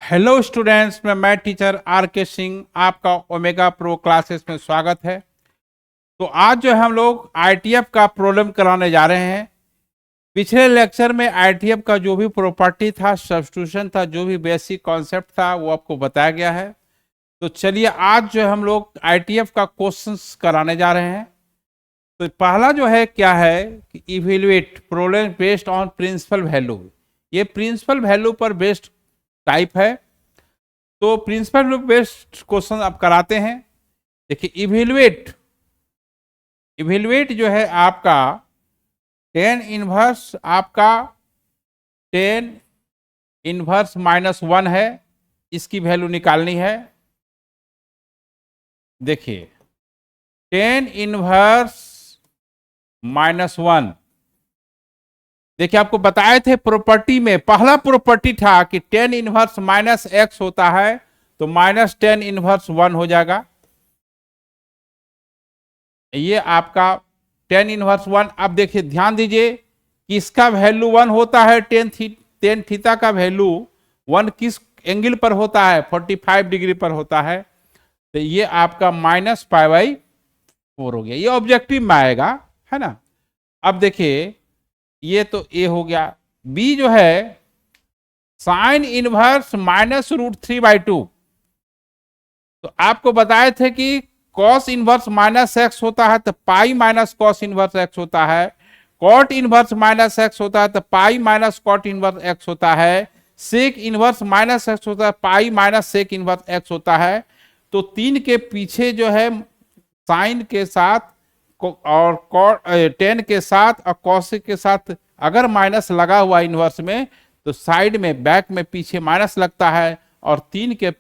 Hello students, मैं teacher are के सिंह आपका ओमेगा प्रो क्लासेस में स्वागत है। तो आज जो है हम लोग आईटीएफ का प्रॉब्लम कराने जा रहे हैं। पिछले लेक्चर में आईटीएफ का जो भी प्रॉपर्टी था, सब्स्टिट्यूशन था, जो भी बेसिक कॉन्सेप्ट था वो आपको बताया गया है। तो चलिए आज जो है हम लोग आईटीएफ का क्वेश्चंस कराने जा रहे हैं। तो पहला जो है क्या है कि evaluate problem based on principle value. ये प्रिंसिपल वैल्यू पर बेस्ड टाइप है। तो प्रिंसिपल बेस्ड क्वेश्चन आप कराते हैं। देखिए इवेल्युएट इवेल्युएट जो है आपका टेन इनवर्स आपका टेन इनवर्स -1 है, इसकी वैल्यू निकालनी है। देखिए टेन इनवर्स -1, देखिए आपको बताए थे प्रॉपर्टी में, पहला प्रॉपर्टी था कि टेन इनवर्स -x होता है तो -10 इनवर्स 1 हो जाएगा। ये आपका टेन इनवर्स 1। अब देखिए ध्यान दीजिए कि इसका वैल्यू 1 होता है, टेन थीटा का वैल्यू 1 किस एंगल पर होता है, 45 डिग्री पर होता है। तो ये आपका -π/4 हो गया, ये ऑब्जेक्टिव में आएगा, है ना। अब देखिए ये तो ए हो गया। बी जो है साइन इनवर्स -√3/2। तो आपको बताए थे कि कॉस इनवर्स -x होता है तो pi minus cos inverse x होता है, कॉट इनवर्स -x होता है तो pi minus cot inverse x होता है, सेक इनवर्स -x होता है pi minus sec inverse x होता है। तो 3 के पीछे जो है साइन के साथ और कॉट 10 के साथ और कॉसिक के साथ अगर माइनस लगा हुआ इनवर्स में तो साइड में बैक में पीछे माइनस लगता है और 3 के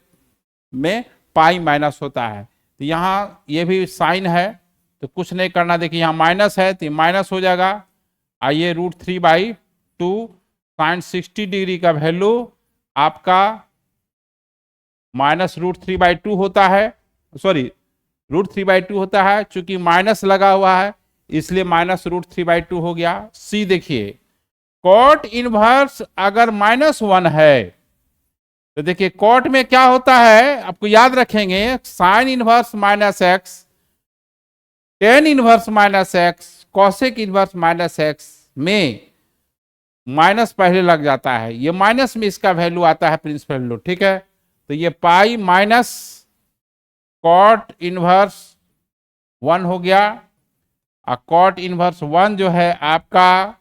में पाई माइनस होता है। तो यहाँ ये भी साइन है तो कुछ नहीं करना। देखिए यहाँ माइनस है तो माइनस हो जाएगा। आइए √3/2 साइन 60 डिग्री का वैल्यू आपका -√3/2 होता है, सॉरी √3/2 होता है। चूंकि माइनस लगा हुआ है इसलिए -√3/2 हो गया। सी देखिए कॉट इनवर्स अगर -1 है तो देखिए कॉट में क्या होता है, आपको याद रखेंगे sine inverse -x, ten inverse -x, cosec inverse -x में माइनस पहले लग जाता है। ये माइनस में इसका वैल्यू आता है प्रिंसिपल वैल्यू, ठीक है। तो ये पाई माइनस कॉट इनवर्स 1 हो गया और कॉट इनवर्स 1 जो है आपका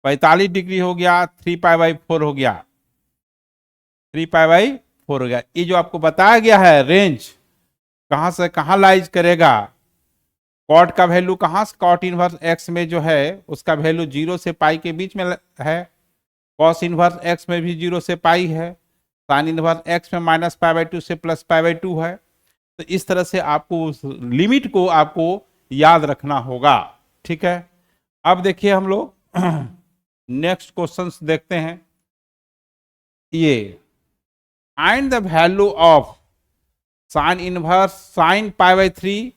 45 डिग्री हो गया, 3π/4 हो गया, 3π/4 हो गया। ये जो आपको बताया गया है रेंज कहां से कहां लाइज करेगा, कॉट का वैल्यू कहां से, कॉट इनवर्स x में जो है उसका वैल्यू 0 से पाई के बीच में है, कॉस इनवर्स x में भी 0 से पाई है, साइन इनवर्स x में -π/2 से +π/2 है। तो इस तरह से आपको उस लिमिट को आपको याद रखना होगा, ठीक है। अब देखिए हम लोग नेक्स्ट क्वेश्चंस देखते हैं। ये find the value of sine inverse sine π/3।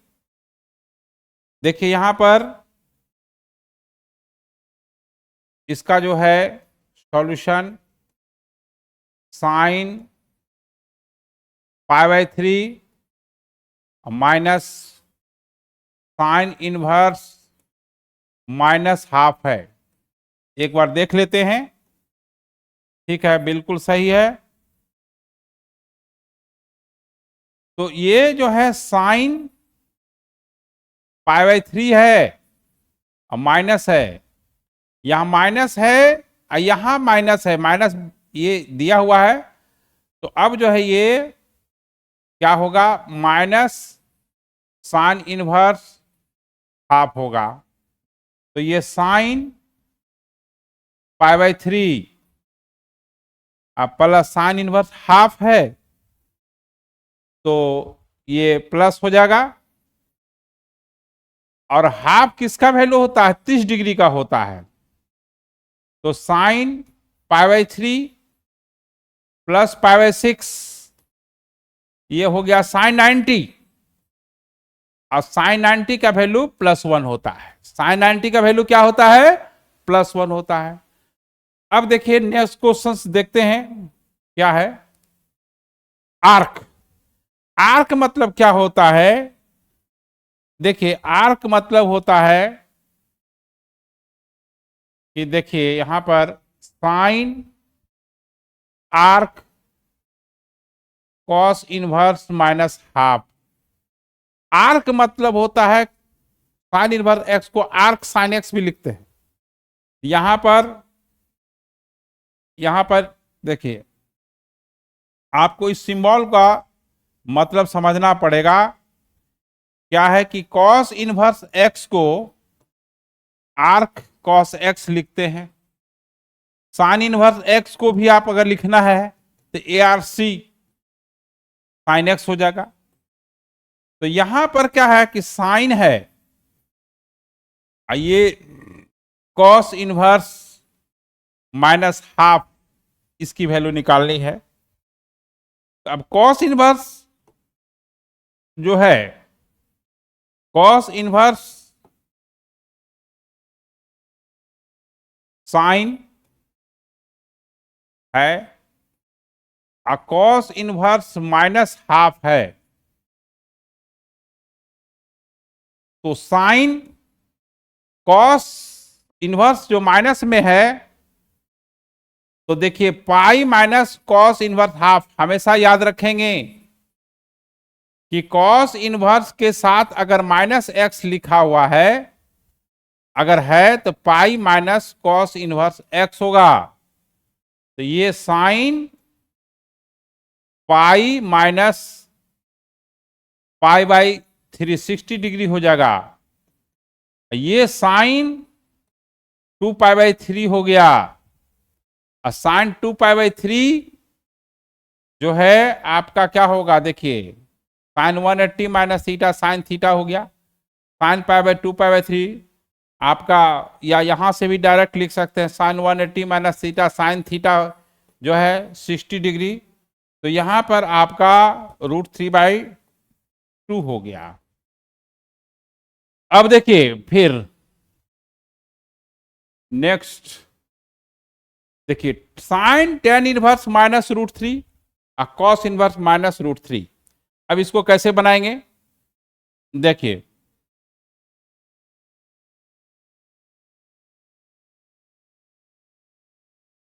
देखिए यहां पर इसका जो है solution sine π/3 minus sine inverse -½ है। एक बार देख लेते हैं, ठीक है, बिल्कुल सही है। तो ये जो है साइन π/3 है और माइनस है, यहां माइनस है और यहां माइनस है, माइनस ये दिया हुआ है। तो अब जो है ये क्या होगा, माइनस साइन इनवर्स ½ होगा। तो ये साइन π/3 अब प्लस साइन इनवर्स ½ है तो ये प्लस हो जाएगा। और ½ किसका वैल्यू होता है, 30 डिग्री का होता है। तो साइन π/3 प्लस π/6 ये हो गया साइन 90 और साइन 90 का वैल्यू +1 होता है। साइन 90 का वैल्यू क्या होता है, +1 होता है। अब देखिए नेक्स्ट क्वेश्चन देखते हैं क्या है। आर्क। आर्क मतलब क्या होता है? देखिए आर्क मतलब होता है कि देखिए यहां पर sine arc cos inverse minus half. Arc मतलब होता है साइन इनवर्स एक्स को आर्क साइन एक्स भी लिखते हैं। यहां पर देखिए आपको इस सिंबल का मतलब समझना पड़ेगा। क्या है कि कॉस इनवर्स एक्स को आर्क कॉस एक्स लिखते हैं। साइन इनवर्स एक्स को भी आप अगर लिखना है तो A R C sine x हो जाएगा। तो यहां पर क्या है कि साइन है, ये कॉस इनवर्स माइनस हाफ, इसकी वैल्यू निकालनी है। तो अब कॉस इनवर्स जो है, कॉस इनवर्स साइन है और कॉस इनवर्स माइनस हाफ है। तो साइन कॉस इनवर्स जो माइनस में है, तो देखिए पाई माइनस कॉस इनवर्स हाफ। हमेशा याद रखेंगे कि कॉस इनवर्स के साथ अगर माइनस एक्स लिखा हुआ है, अगर है तो pi minus cos inverse x होगा। तो ये sine pi minus pi by 360 degree हो जाएगा। ये साइन 2 पाई बाई 3 हो गया। और साइन 2 पाई बाई 3 जो है आपका क्या होगा, देखिए sine 180 minus theta sine theta हो गया। Sine pi by 2 pi by 3 आपका, या यहां से भी डायरेक्ट लिख सकते हैं sine 180 minus theta sine theta जो है 60 डिग्री। तो यहां पर आपका √3/2 हो गया। अब देखिए फिर नेक्स्ट देखिए साइन टेन इनवर्स माइनस √3 और कॉस इनवर्स माइनस √3। अब इसको कैसे बनाएंगे, देखिए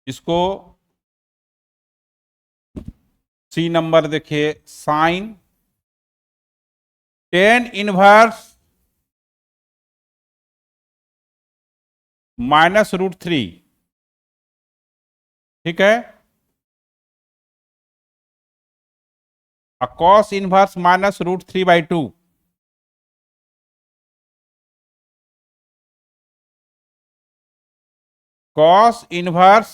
इसको सी नंबर देखिए, साइन टेन इनवर्स माइनस √3, ठीक है, और cos inverse minus √3/2। Cos inverse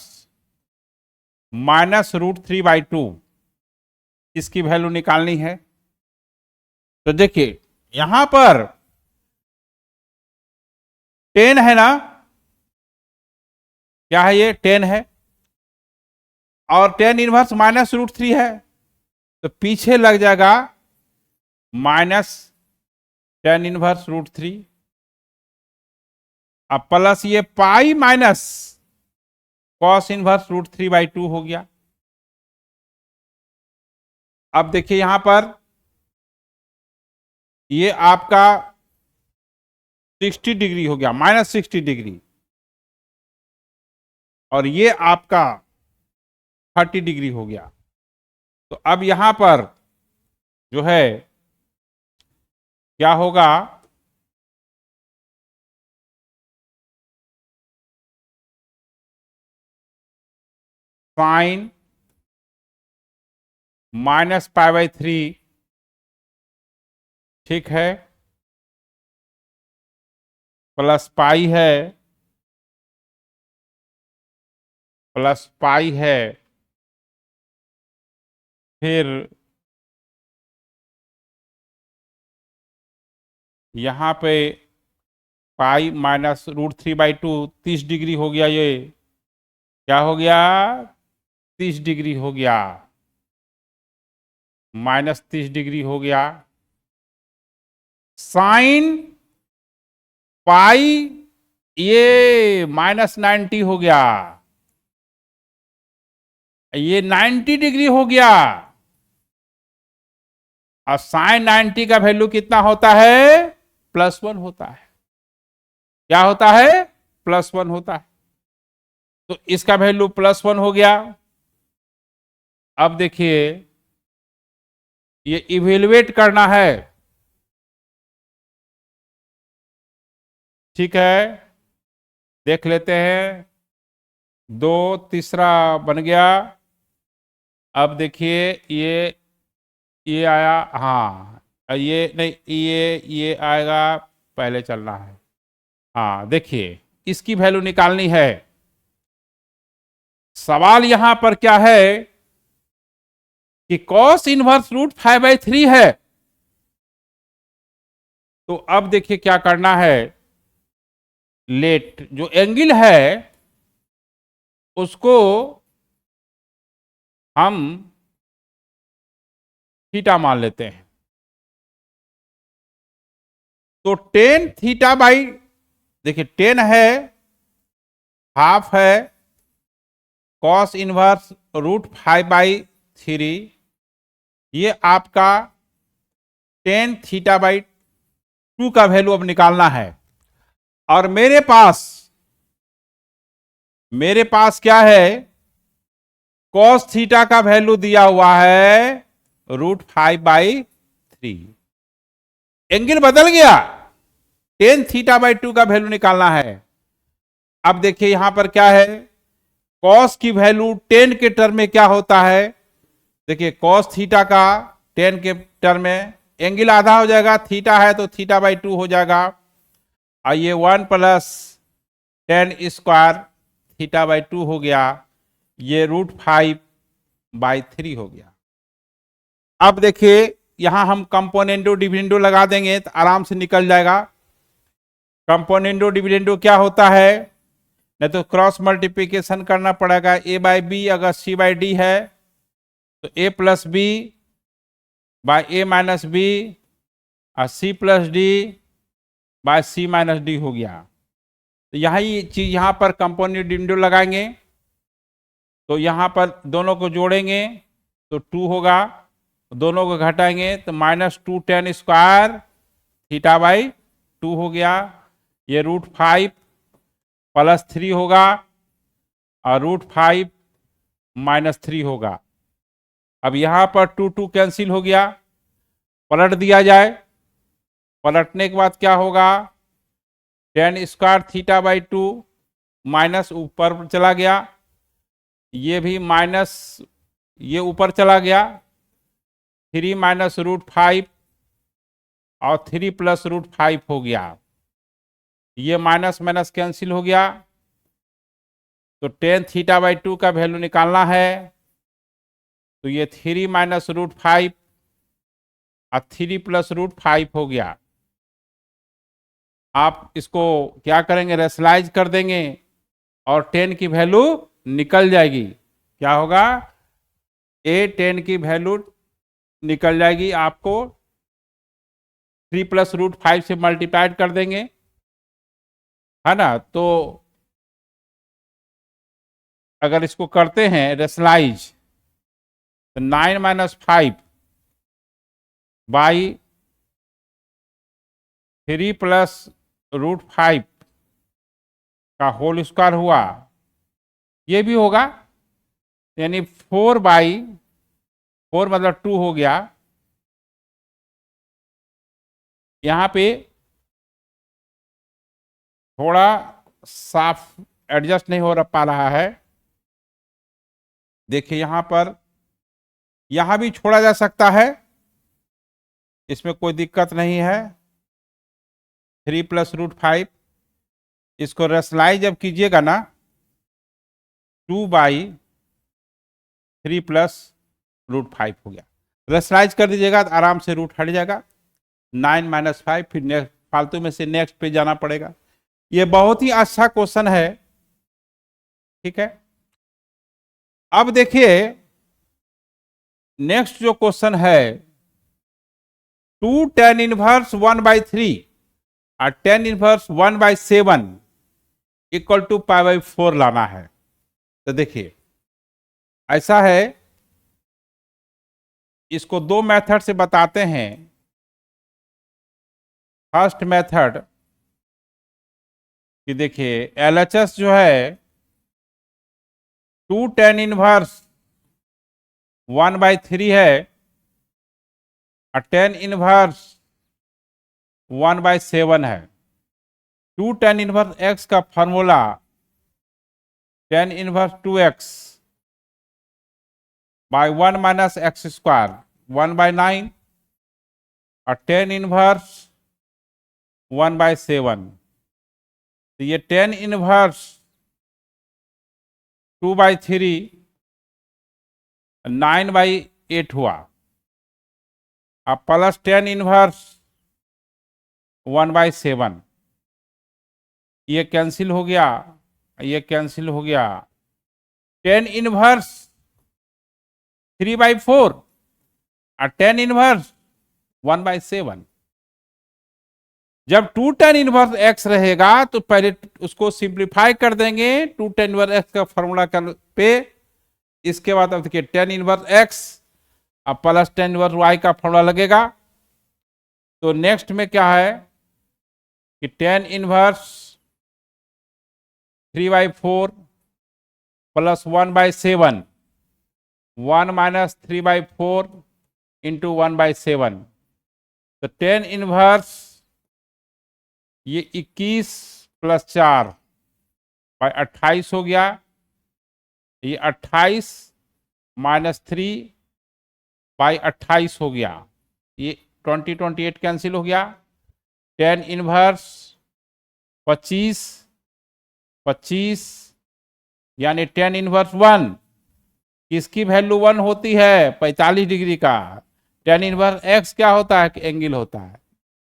minus √3/2 इसकी वैल्यू निकालनी है। तो देखिए यहां पर 10 है ना, क्या है ये 10 है, और टेन इनवर्स माइनस √3 है, तो पीछे लग जाएगा माइनस टेन इनवर्स √3। अब प्लस ये पाई माइनस कॉस इनवर्स √3/2 हो गया। अब देखिए यहां पर ये आपका 60 डिग्री हो गया, माइनस 60 डिग्री, और ये आपका 30 डिग्री हो गया। तो अब यहां पर जो है क्या होगा, साइन माइनस पाई/3, ठीक है, प्लस पाई है, प्लस पाई है, फिर यहां पे पाई माइनस √3/2 30 डिग्री हो गया। ये क्या हो गया, 30 डिग्री हो गया, माइनस 30 डिग्री हो गया। साइन पाई ये -90 हो गया। ये 90 डिग्री हो गया। और साइन 90 का वैल्यू कितना होता है? +1 होता है। क्या होता है? +1 होता है। तो इसका वैल्यू +1 हो गया। अब देखिए, ये इवेल्युएट करना है। ठीक है, देख लेते हैं। 2 तीसरा बन गया। अब देखिए, ये आया, हाँ ये नहीं, ये आएगा, पहले चलना है। हाँ देखिए, इसकी वैल्यू निकालनी है। सवाल यहां पर क्या है कि cos इनवर्स √5/3 है। तो अब देखिए क्या करना है। लेट जो एंगल है उसको हम थीटा मान लेते हैं। तो tan थीटा बाई, देखिए 10 है, हाफ है, cos इनवर्स √5/3, ये आपका tan θ/2 का वैल्यू अब निकालना है। और मेरे पास क्या है? cos थीटा का वैल्यू दिया हुआ है √5/3। एंगल बदल गया, tan θ/2 का वैल्यू निकालना है। अब देखिए यहां पर क्या है, cos की वैल्यू tan के टर्म में क्या होता है? देखिए cos थीटा का tan के टर्म में एंगल आधा हो जाएगा, थीटा है तो θ/2 हो जाएगा। और ये 1 + tan स्क्वायर θ/2 हो गया, ये √5/3 हो गया। अब देखिए यहां हम कंपोनेंडो डिविडेंडो लगा देंगे तो आराम से निकल जाएगा। कंपोनेंडो डिविडेंडो क्या होता है? नहीं तो क्रॉस मल्टीप्लिकेशन करना पड़ेगा। a/b अगर c/d है तो a + b by a - b और c + d by c - d हो गया। तो यही चीज यहां पर कंपोनेंट डिविडेंडो लगाएंगे। तो यहां पर दोनों को जोड़ेंगे तो 2 होगा, दोनों को घटाएंगे तो -2 tan स्क्वायर θ/2 हो गया। ये √5 + 3 होगा और √5 - 3 होगा। अब यहां पर 2 कैंसिल हो गया, पलट दिया जाए। पलटने के बाद क्या होगा? tan स्क्वायर θ/2 माइनस ऊपर चला गया, ये भी माइनस, ये ऊपर चला गया, 3 - √5 और 3 + √5 हो गया। ये माइनस माइनस कैंसिल हो गया। तो tan θ/2 का वैल्यू निकालना है। तो ये 3 - √5 और 3 + √5 हो गया। आप इसको क्या करेंगे? रेशनलाइज कर देंगे और 10 की वैल्यू निकल जाएगी। क्या होगा? tan की वैल्यू निकल जाएगी। आपको 3 + √5 से मल्टीप्लाइड कर देंगे, है ना। तो अगर इसको करते हैं रेशनलाइज तो 9 - 5 बाई 3 + √5 का होल स्क्वायर हुआ, ये भी होगा, यानी 4/4 मतलब 2 हो गया। यहां पे थोड़ा साफ एडजस्ट नहीं हो पा रहा है। देखिए यहां पर, यहां भी छोड़ा जा सकता है, इसमें कोई दिक्कत नहीं है। 3 + √5 इसको रेशनलाइज जब कीजिएगा ना, 2/3 + √5 हो गया। रेशनलाइज कर दीजिएगा तो आराम से रूट हट जाएगा। 9 - 5, फिर नेक्स्ट फालतू में से नेक्स्ट पे जाना पड़ेगा। ये बहुत ही अच्छा क्वेश्चन है। ठीक है, अब देखिए नेक्स्ट जो क्वेश्चन है, 2 tan इनवर्स 1/3 और tan इनवर्स 1/7 = π/4 लाना है। तो देखिए ऐसा है, इसको दो मेथड से बताते हैं। फर्स्ट मेथड कि देखिए LHS जो है 2 tan इनवर्स 1/3 है और tan इनवर्स 1/7 है। 2 tan इनवर्स x का formula tan inverse 2x by 1 minus x square 1/9 और tan इनवर्स 1/7। तो ये tan इनवर्स 2/3 9/8 हुआ। अब प्लस tan इनवर्स 1/7, ये कैंसिल हो गया, ये कैंसिल हो गया। tan इनवर्स 3/4 और tan इनवर्स 1/7। जब 2 tan इनवर्स x रहेगा तो पहले उसको सिंप्लीफाई कर देंगे 2 tan इनवर्स x का फॉर्मूला पे। इसके बाद अब देखिए tan इनवर्स x अब प्लस tan इनवर्स y का फॉर्मूला लगेगा। तो नेक्स्ट में क्या है कि tan inverse 3/4 plus 1/7 1 minus 3/4 into 1/7। तो tan इनवर्स ये 21 प्लस 4/28 हो गया। ये 28 माइनस 3/28 हो गया। ये 28 कैंसिल हो गया। tan इनवर्स 25 यानी tan इनवर्स 1 किसकी वैल्यू 1 होती है 45 डिग्री का। tan इनवर्स x क्या होता है कि एंगल होता है।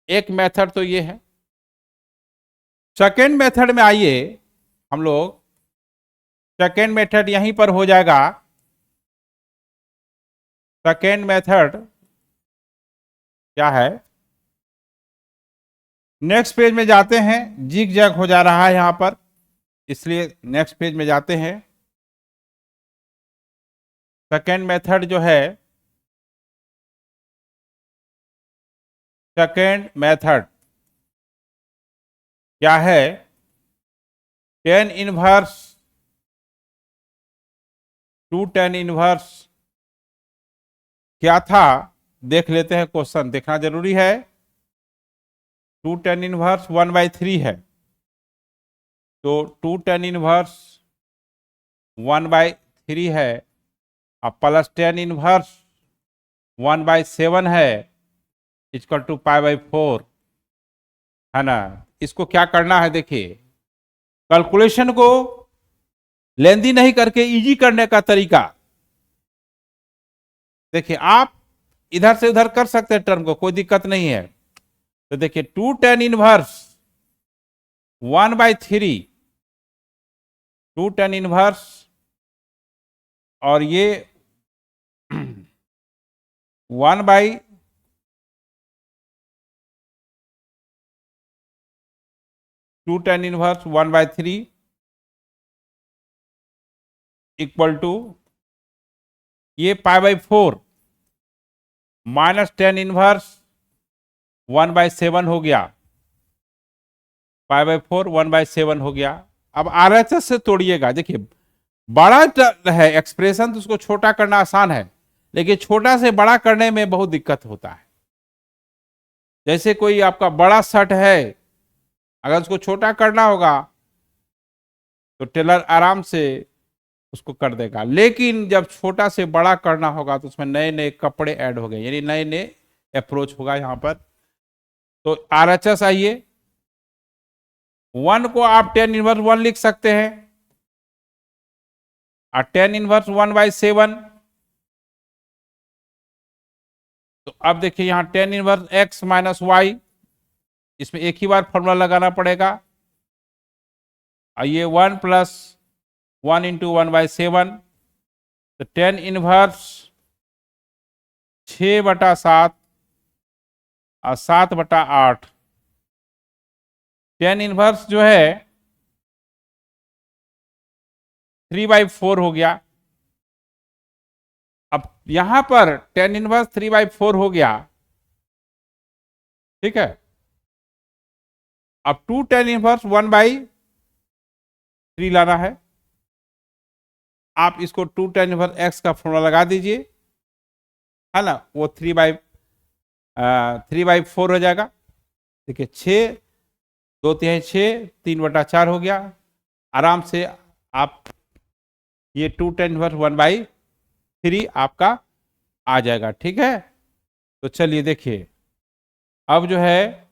एक मेथड तो ये है। सेकेंड मेथड में आइए हम लोग, सेकेंड मेथड यहीं पर हो जाएगा। सेकेंड मेथड क्या है, नेक्स्ट पेज में जाते हैं। जिग जैग हो जा रहा है यहां पर, इसलिए नेक्स्ट पेज में जाते हैं। सेकेंड मेथड जो है, सेकेंड मेथड क्या है, tan इनवर्स 2 tan इनवर्स क्या था देख लेते हैं। क्वेश्चन देखना जरूरी है। 2 tan इनवर्स 1/3 है, तो 2 tan इनवर्स 1/3 है और प्लस tan इनवर्स 1/7 है इक्वल टू π/4 है ना। इसको क्या करना है देखिए, कैलकुलेशन को लेंदी नहीं करके इजी करने का तरीका देखिए। आप इधर से उधर कर सकते हैं टर्म को, कोई दिक्कत नहीं है। तो देखिए 2 tan इनवर्स 1/3 2 tan इनवर्स और ये 2 tan इनवर्स 1/3 इक्वल टू ये π/4 माइनस tan इनवर्स 1/7 हो गया। π/4 1/7 हो गया। अब RHS से तोड़िएगा। देखिए बड़ा है एक्सप्रेशन तो उसको छोटा करना आसान है, लेकिन छोटा से बड़ा करने में बहुत दिक्कत होता है। जैसे कोई आपका बड़ा शर्ट है, अगर उसको छोटा करना होगा तो टेलर आराम से उसको कर देगा, लेकिन जब छोटा से बड़ा करना होगा तो उसमें नए नए कपड़े ऐड हो गए, यानी नए नए अप्रोच होगा यहां पर। तो RHS आइए, 1 को आप tan इनवर्स 1 लिख सकते हैं और tan इनवर्स 1/7। तो अब देखिए यहां tan inverse x minus y, इसमें एक ही बार फॉर्मूला लगाना पड़ेगा। और ये 1 प्लस 1 इंटू 1/7। तो tan इनवर्स 6/7 और 7/8। tan इनवर्स जो है 3/4 हो गया। अब यहां पर टेन इनवर्स 3/4 हो गया, ठीक है। अब 2 टेन इनवर्स 1/3 लाना है। आप इसको 2 टेन इनवर्स x का फॉर्मूला लगा दीजिए, है ना, वो 3/4 हो जाएगा। देखिए 6 2 तिहाई 6, 3/4 हो गया। आराम से आप ये 2 टेन इनवर्स 1/3 आपका आ जाएगा, ठीक है। तो चलिए देखिए, अब जो है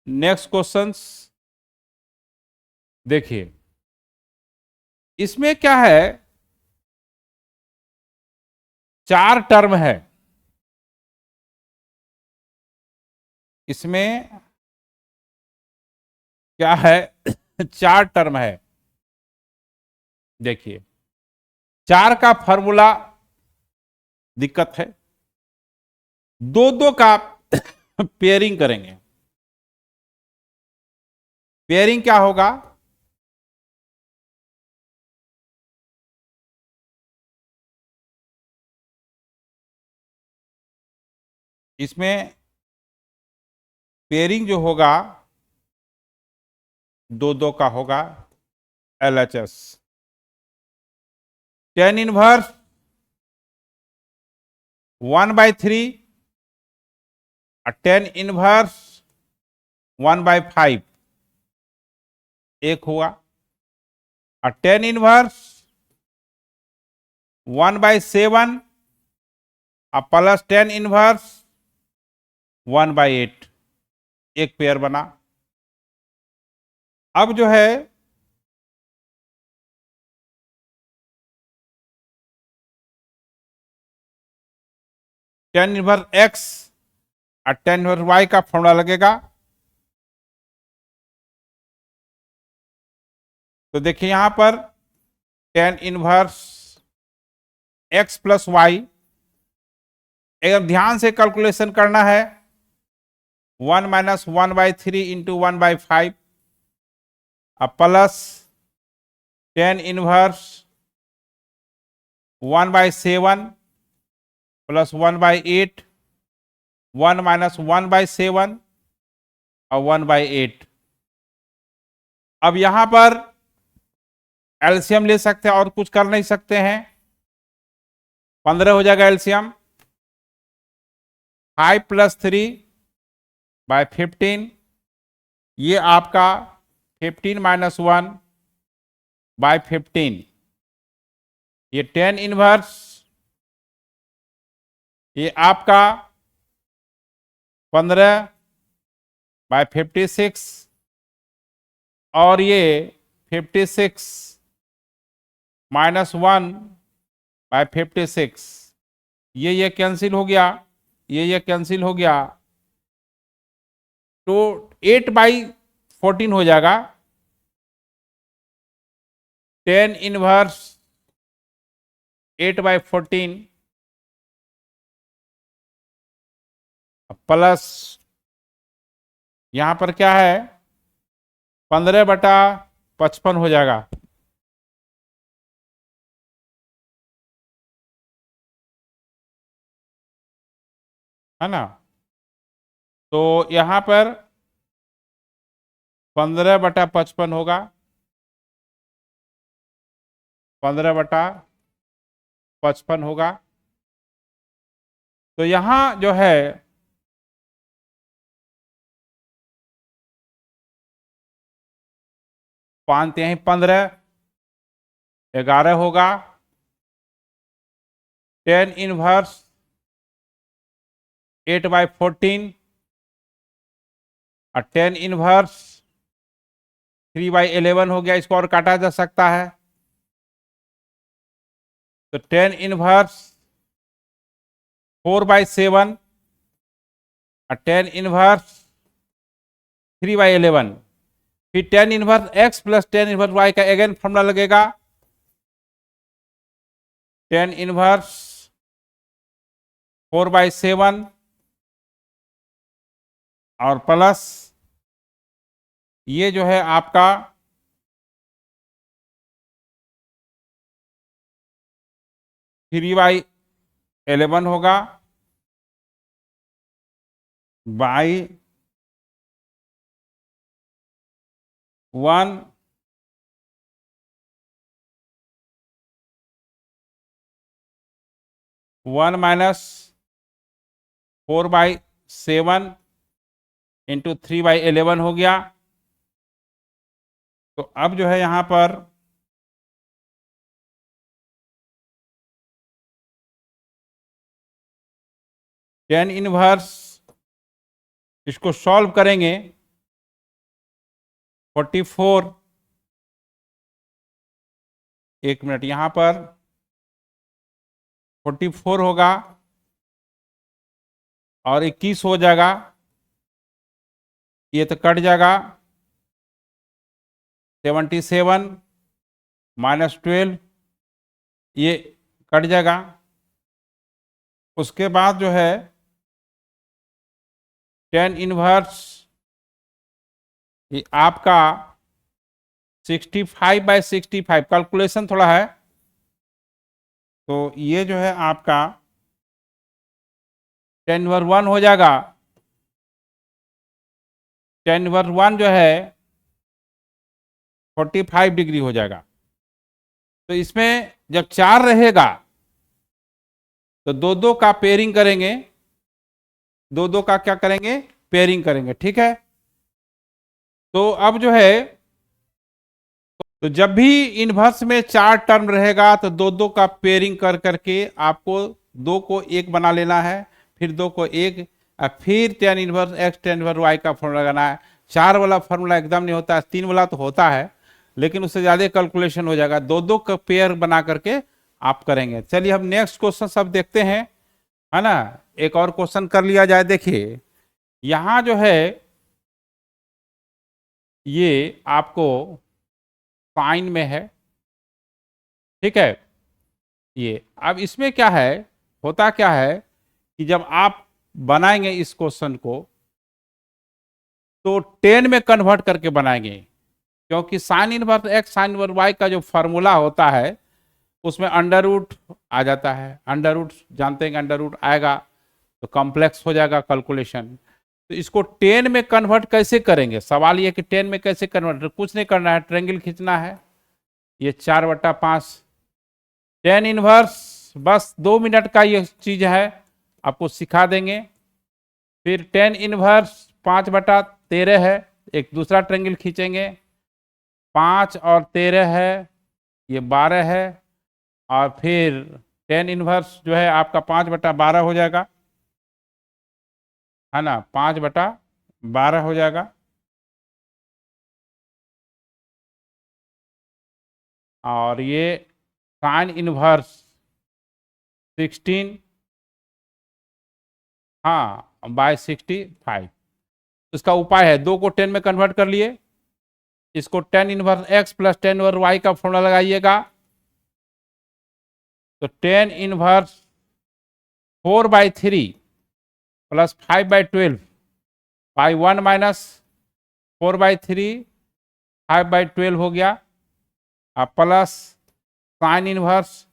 नेक्स्ट क्वेश्चंस देखिए, इसमें क्या है, 4 टर्म है इसमें, क्या है 4 टर्म है। देखिए 4 का फॉर्मूला दिक्कत है, 2-2 का पेयरिंग करेंगे। पेयरिंग क्या होगा, इसमें पेयरिंग जो होगा 2-2 का होगा, LHS। टेन इनवर्स 1/3 और टेन इनवर्स 1/5 एक हुआ, और टेन इनवर्स 1/7 और प्लस टेन इनवर्स 1/8 एक पेयर बना। अब जो है टेन इनवर्स x और टेन इनवर्स y का फॉर्मूला लगेगा। तो देखिए यहां पर tan inverse x plus y, एकदम ध्यान से कैलकुलेशन करना है, 1 - 1/3 into 1/5 plus tan inverse 1/7 plus 1/8, 1 - 1/7 और 1/8। अब यहां पर एलसीएम ले सकते हैं और कुछ कर नहीं सकते हैं, 15 हो जाएगा एलसीएम। 5 + 3/15, ये आपका 15 - 1/15, ये टेन इनवर्स, ये आपका 15/56, और ये 56 - 1/56, ये कैंसिल हो गया, ये कैंसिल हो गया, तो 8/14 हो जाएगा। टेन इनवर्स 8/14 प्लस यहां पर क्या है 15/55 हो जाएगा, है ना। तो यहां पर 15/55 होगा, 15/55 होगा। तो यहां जो है 5×3 15, 11 होगा। टेन इनवर्स 8/14 और टेन इनवर्स 3/11 हो गया, इसको और काटा जा सकता है। तो टेन इनवर्स 4/7 और टेन इनवर्स 3/11, फिर ten inverse x plus tan inverse y का अगेन फॉर्मूला लगेगा, टेन इनवर्स 4/7 और प्लस ये जो है आपका 3/11 होगा बाई 1 -4/7 इंटू 3/11 हो गया। तो अब जो है यहां पर tan इनवर्स, इसको सॉल्व करेंगे 44, एक मिनट, यहां पर 44 होगा और 21 हो जाएगा, ये तो कट जाएगा, 77 -12 ये कट जाएगा। उसके बाद जो है tan इनवर्स ये आपका 65/65, कैलकुलेशन थोड़ा है, तो ये जो है आपका tan इनवर्स 1 हो जाएगा। tan इनवर्स 1 जो है 45 डिग्री हो जाएगा। तो इसमें जब 4 रहेगा तो 2-2 का पेयरिंग करेंगे, 2-2 का क्या करेंगे, पेयरिंग करेंगे, ठीक है। तो अब जो है, तो जब भी इनवर्स में 4 टर्म रहेगा तो 2-2 का पेयरिंग कर करके आपको 2 को 1 बना लेना है, फिर 2 को 1, और फिर tan inverse x tan inverse y का फॉर्मूला लगाना है। 4 वाला फॉर्मूला एकदम नहीं होता है, 3 वाला तो होता है, लेकिन उससे ज्यादा कैलकुलेशन हो जाएगा। 2-2 का पेयर बना करके आप करेंगे। चलिए हम नेक्स्ट क्वेश्चन सब देखते हैं, है ना। एक और क्वेश्चन कर लिया जाए। देखिए यहां जो है ये आपको साइन में है, ठीक है। ये अब इसमें क्या है, होता क्या है कि जब आप बनाएंगे इस क्वेश्चन को तो 10 में कन्वर्ट करके बनाएंगे, क्योंकि sine inverse x sine inverse y का जो फॉर्मूला होता है उसमें अंडर रूट आ जाता है। अंडर रूट जानते हैं कि अंडर रूट आएगा तो कॉम्प्लेक्स हो जाएगा कैलकुलेशन। तो इसको 10 में कन्वर्ट कैसे करेंगे, सवाल ये कि 10 में कैसे कन्वर्ट, कुछ नहीं करना है, ट्रायंगल खींचना है, ये 4/5 tan इनवर्स, बस 2 मिनट का ये चीज है, आपको सिखा देंगे। फिर tan इनवर्स 5/13 है, एक दूसरा ट्रायंगल खींचेंगे, 5 और 13 है, ये 12 है, और फिर tan इनवर्स जो है आपका 5/12 हो जाएगा, है ना, 5/12 हो जाएगा। और ये साइन इनवर्स 16, हाँ, /65। इसका उपाय है, 2 को 10 में कन्वर्ट कर लिए, इसको tan inverse x plus tan inverse y का फॉर्मूला लगाइएगा, तो tan inverse 4/3 plus 5/12 by 1 minus 4/3 5/12 हो गया, अब प्लस साइन इनवर्स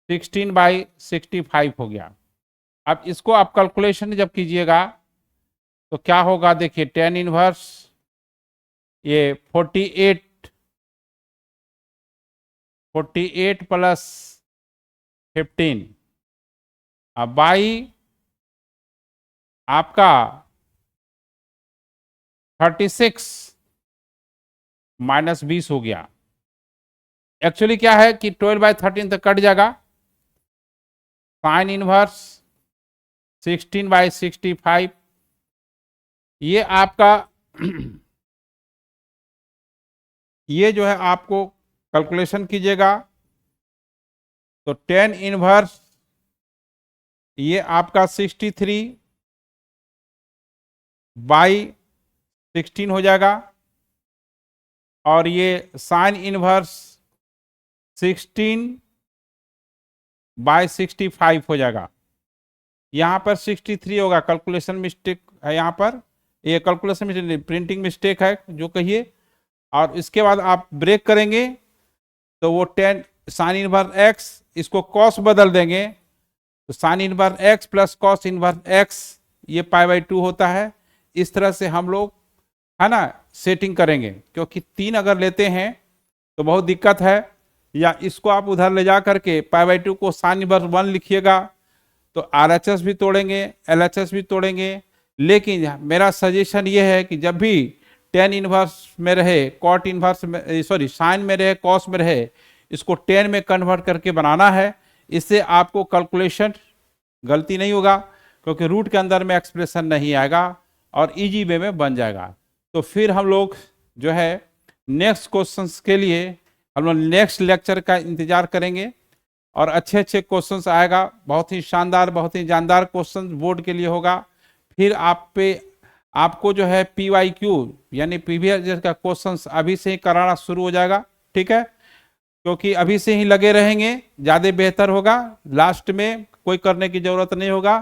16/65 हो गया। अब इसको आप कैलकुलेशन जब कीजिएगा तो क्या होगा, देखिए tan इनवर्स ये 48 प्लस 15, अब बाई आपका 36 माइनस 20 हो गया। एक्चुअली क्या है कि 12/13 तक कट जाएगा, साइन इनवर्स 16/65, ये आपका ये जो है आपको कैलकुलेशन कीजिएगा तो tan इनवर्स ये आपका 63/16 हो जाएगा, और ये साइन इनवर्स 16/65 हो जाएगा। यहाँ पर 63 होगा, कैलकुलेशन मिस्टेक है, यहाँ पर ये कैलकुलेशन प्रिंटिंग मिस्टेक है जो कहिए। और इसके बाद आप ब्रेक करेंगे तो वो 10 साइन इनवर्स x इसको कॉस बदल देंगे तो sign inverse x plus cos inverse x ये π/2 होता है। इस तरह से हम लोग है ना सेटिंग करेंगे, क्योंकि 3 अगर लेते हैं तो बहुत दिक्कत है। या इसको आप उधर ले जा करके π/2 को साइन इनवर्स 1 लिखिएगा तो RHS भी तोड़ेंगे, LHS भी तोड़ेंगे। लेकिन मेरा सजेशन ये है कि जब भी टेन इनवर्स में रहे, कॉट इनवर्स में, सॉरी साइन में रहे, कॉस में रहे, इसको टेन में कन्वर्ट करके बनाना है। इससे आपको कैलकुलेशन गलती नहीं होगा, क्योंकि रूट के अंदर में एक्सप्रेशन नहीं आएगा और इजी वे में बन जाएगा। तो फिर हम लोग जो है नेक्स्ट क्वेश्चंस के लिए हम लोग नेक्स्ट लेक्चर का इंतजार करेंगे और अच्छे अच्छे क्वेश्चंस आएगा। बहुत ही शानदार, बहुत ही जानदार क्वेश्चन बोर्ड के लिए होगा। फिर आपको जो है PYQ यानी प्रीवियस का क्वेश्चंस अभी से ही कराना शुरू हो जाएगा, ठीक है, क्योंकि अभी से ही लगे रहेंगे ज़्यादा बेहतर होगा। लास्ट में कोई करने की ज़रूरत नहीं होगा।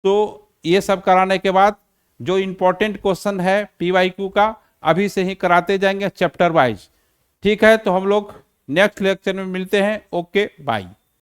तो ये सब कराने के बाद जो इम्पोर्टेंट क्वेश्चन है PYQ का अभी से ही कराते जाएंगे चैप्टर वाइज, ठीक है। तो हम लोग नेक्स्ट लेक्चर में मिलते हैं। Okay, bye.